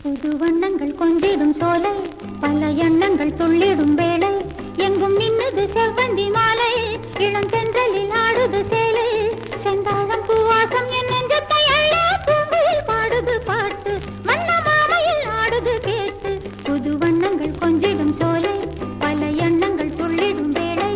புது வண்ணங்கள் கொஞ்சிடும் சோலை, பல எண்ணங்கள் துள்ளிடும் வேளை, எங்கும் மின்னுது செவ்வந்தி மாலை, இளம் தென்றலில் ஆடுது சேலை, செந்தாழம் பூவாசம் என் நெஞ்சத்தை அள்ள, பூங்குயில் பாடுது பாட்டு, வண்ண மாலையில் ஆடுது கேட்டு. புது வண்ணங்கள் கொஞ்சிடும் சோலை, பல எண்ணங்கள் துள்ளிடும் வேளை.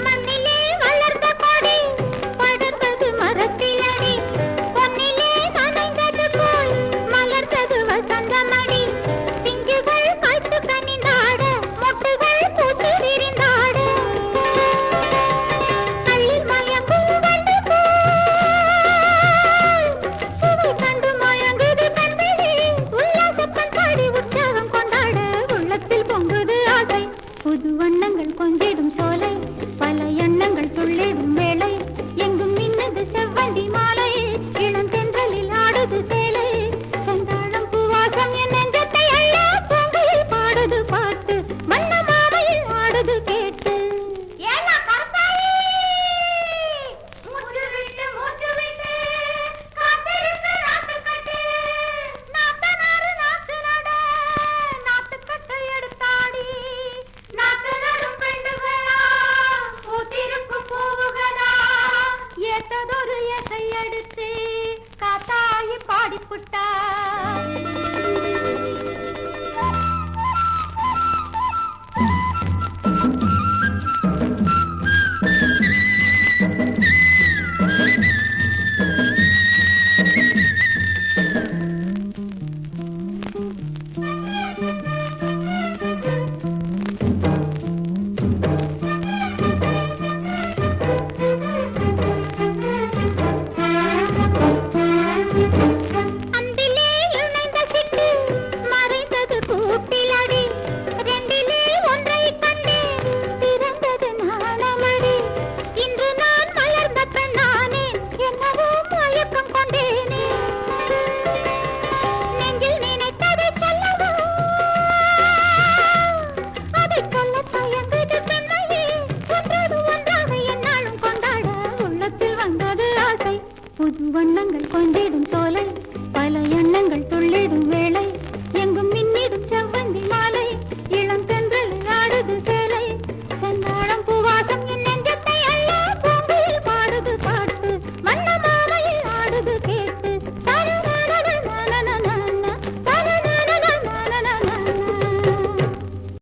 மண்ணிலே வளர்ந்த கொடி படர்ந்தது மரத்திலடி, பொன்னிலே நனைந்தது போல் மலர்ந்தது வசந்தமடி, பிஞ்சுகள் காய்த்து கனிந்தாட, மொட்டுகள் பூத்து விரிந்தாட, அள்ளில் மயக்கும் வண்டு போல் சுவை கண்டு மயங்குது கண்களே, உல்லாசப்பன் பாடி உற்சாகம் கொண்டாட, உள்ளத்தில் பொங்குது ஆசை. புது வண்ணங்கள் கொஞ்சிடும் சோலை, பல எண்ணங்கள் துள்ளிடும் வேளை, எங்கும் மின்னது செவ்வந்தி மாலை, இளம் தென்றலில் ஆடுது சேலை, செந்தாழம் பூவாசம் என் நெஞ்சத்தை அள்ள, பூங்குயில் பாடுது பாட்டு, வண்ண மாலையில் ஆடுது கேட்டு. ஏத்ததொரு எசை எடுத்து காத்தாயி பாடிப்புட்டா.